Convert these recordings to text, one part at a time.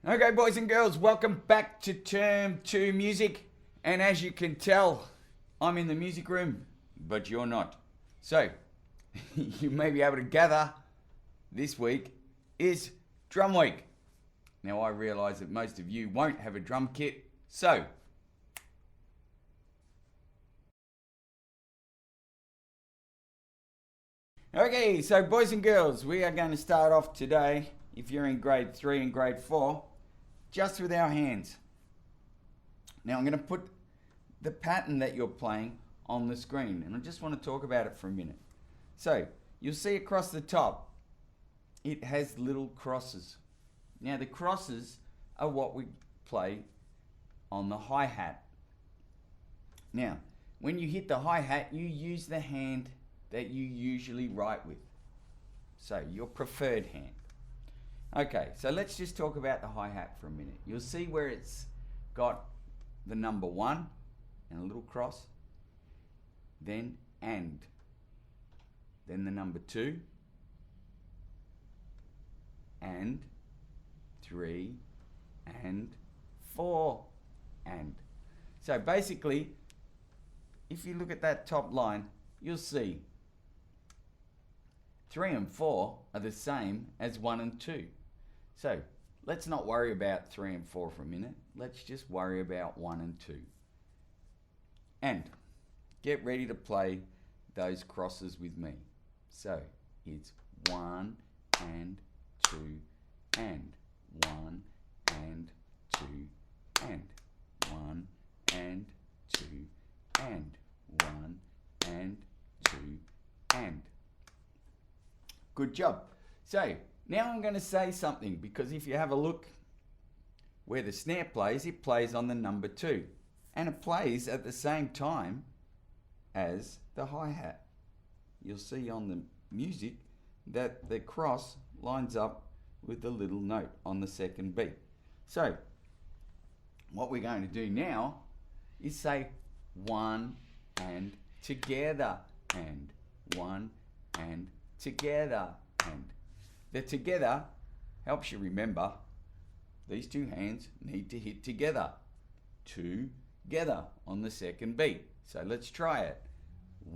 Okay, boys and girls, welcome back to Term 2 Music. And as you can tell, I'm in the music room, but you're not. So, you may be able to gather this week is Drum Week. Now, I realise that most of you won't have a drum kit, so okay, so boys and girls, we are going to start off today, if you're in grade 3 and grade 4, just with our hands. Now I'm going to put the pattern that you're playing on the screen, and I just want to talk about it for a minute. So, you'll see across the top, it has little crosses. Now the crosses are what we play on the hi-hat. Now, when you hit the hi-hat, you use the hand that you usually write with. So, your preferred hand. Okay, so let's just talk about the hi-hat for a minute. You'll see where it's got the number 1 and a little cross, then and, then the number 2, and 3, and 4, and. So basically, if you look at that top line, you'll see 3 and 4 are the same as 1 and 2. So let's not worry about 3 and 4 for a minute. Let's just worry about 1 and 2. And get ready to play those crosses with me. So it's 1 and 2 and 1 and 2 and 1 and 2 and 1 and 2 and. Good job. So now I'm going to say something, because if you have a look where the snare plays, it plays on the number 2, and it plays at the same time as the hi-hat. You'll see on the music that the cross lines up with the little note on the second beat. So what we're going to do now is say 1 and together, and 1 and together, and. The together helps you remember these two hands need to hit together. Together on the second beat. So let's try it.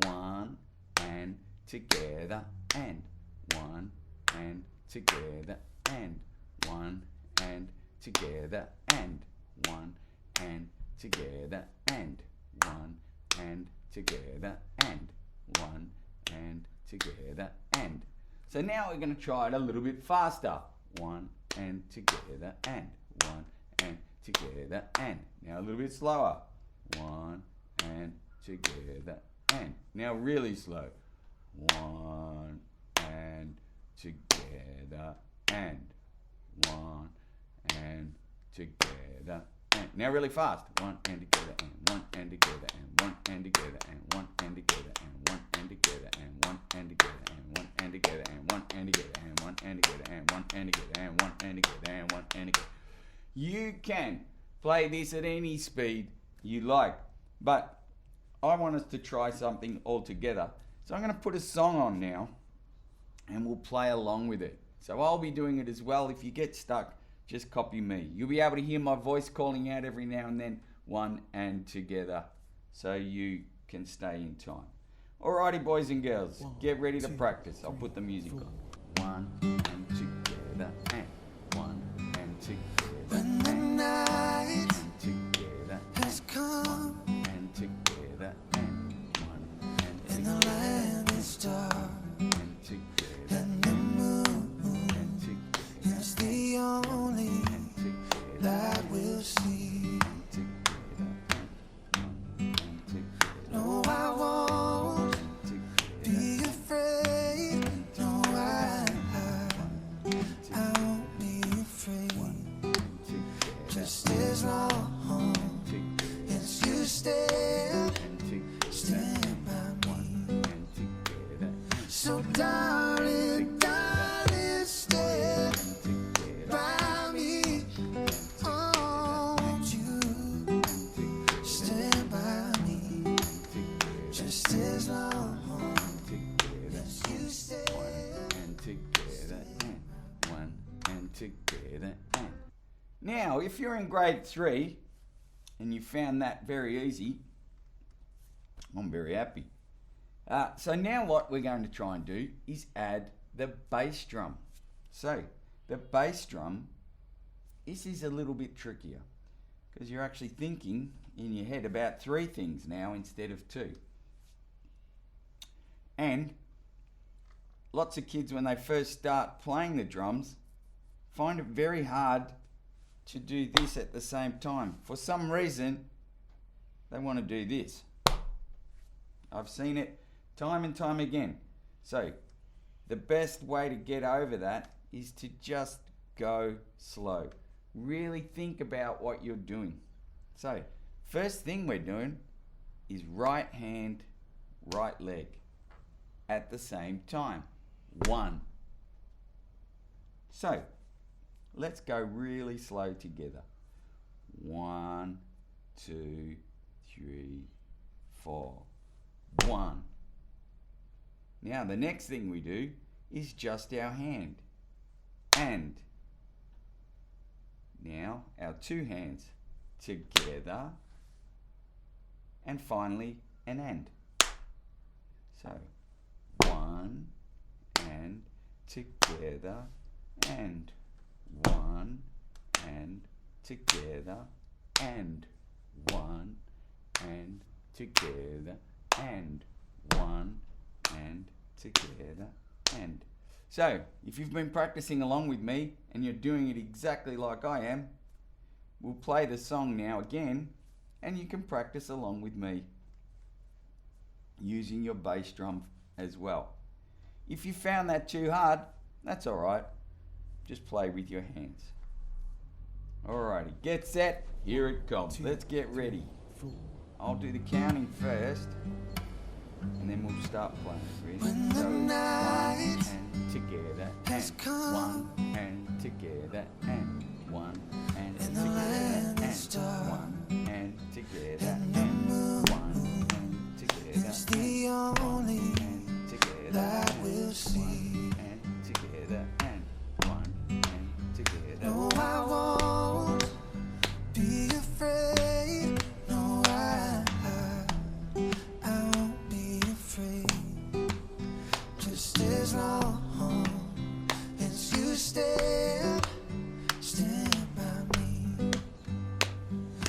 1 and together, and 1 and together, and 1 and together, and 1 and together, and 1 and together, and 1 and together, and. So now we're going to try it a little bit faster. 1 and together, and 1 and together, and. Now a little bit slower. 1 and together, and. Now really slow. 1 and together, and 1 and together, and. Now really fast. 1 and together, and 1 and together, and 1 and together, and 1 and together, and 1 and together, and 1 and together, and 1 and together, and 1 and together, and 1 and together, and 1 and together, and 1 and together, and 1 and together. You can play this at any speed you like, but I want us to try something all together. So I'm going to put a song on now, and we'll play along with it. So I'll be doing it as well. If you get stuck, just copy me. You'll be able to hear my voice calling out every now and then, 1 and together, so you can stay in time. Alrighty, boys and girls, get ready to practice. I'll put the music on. 1 and together, and 1 and together. When the night and together, has come and together, and 1 and and the together, land is dark and together, and the moon and together, is the only and together, light we'll see. No, I won't be afraid. No, I won't be afraid. Just as long as you stand by me. So darling, darling, stand by me. Oh, won't you stand by me? Just as long as you stand. 1 and together, and 1 and together, and. Now, if you're in grade 3 and you found that very easy, I'm very happy. So now what we're going to try and do is add the bass drum. So the bass drum, this is a little bit trickier because you're actually thinking in your head about 3 things now instead of 2. And lots of kids, when they first start playing the drums, find it very hard to do this at the same time. For some reason, they want to do this. I've seen it time and time again. So the best way to get over that is to just go slow. Really think about what you're doing. So first thing we're doing is right hand, right leg at the same time. 1. So let's go really slow together. 1, 2, 3, 4. 1. Now the next thing we do is just our hand. And now our 2 hands together. And finally an and. So 1 and together and 1 and together and 1 and together and 1 and together and. So if you've been practicing along with me and you're doing it exactly like I am, we'll play the song now again and you can practice along with me using your bass drum as well. If you found that too hard, that's alright. Just play with your hands. Alrighty, get set, here it comes. Let's get ready. I'll do the counting first and then we'll start playing. Ready? When the night 1 and together has and come 1 and together and 1 and and the together land and is dark 1 and together and the and moon 1 and together is the only and together light and we'll see. 1 and together and 1 and together. No, I won't be afraid. No, I won't be afraid. Just as long as you stand by me.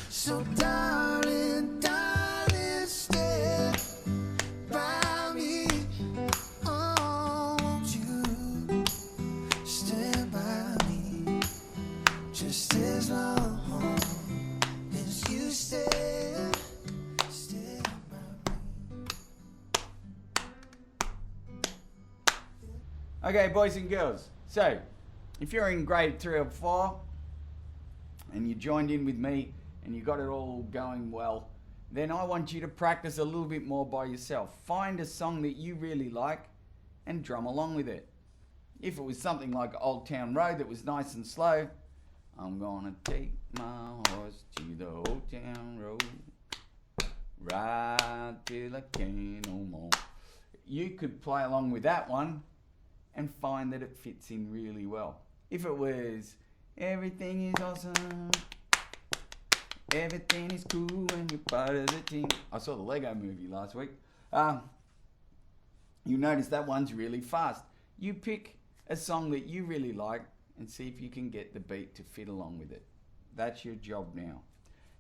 So darling, darling, stand by me. Oh, won't you stand by me? Just as long as you stand by me. Okay, boys and girls, so if you're in grade 3 or 4 and you joined in with me and you got it all going well, then I want you to practice a little bit more by yourself. Find a song that you really like and drum along with it. If it was something like Old Town Road that was nice and slow, I'm gonna take my horse to the old town road, ride till I can't no more. You could play along with that one and find that it fits in really well. If it was everything is awesome, everything is cool when you're part of the team. I saw the Lego movie last week. You notice that one's really fast. You pick a song that you really like and see if you can get the beat to fit along with it. That's your job now.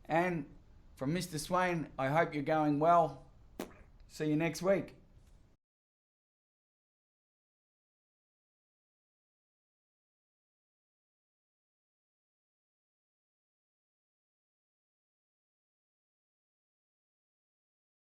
And from Mr. Swain, I hope you're going well. See you next week.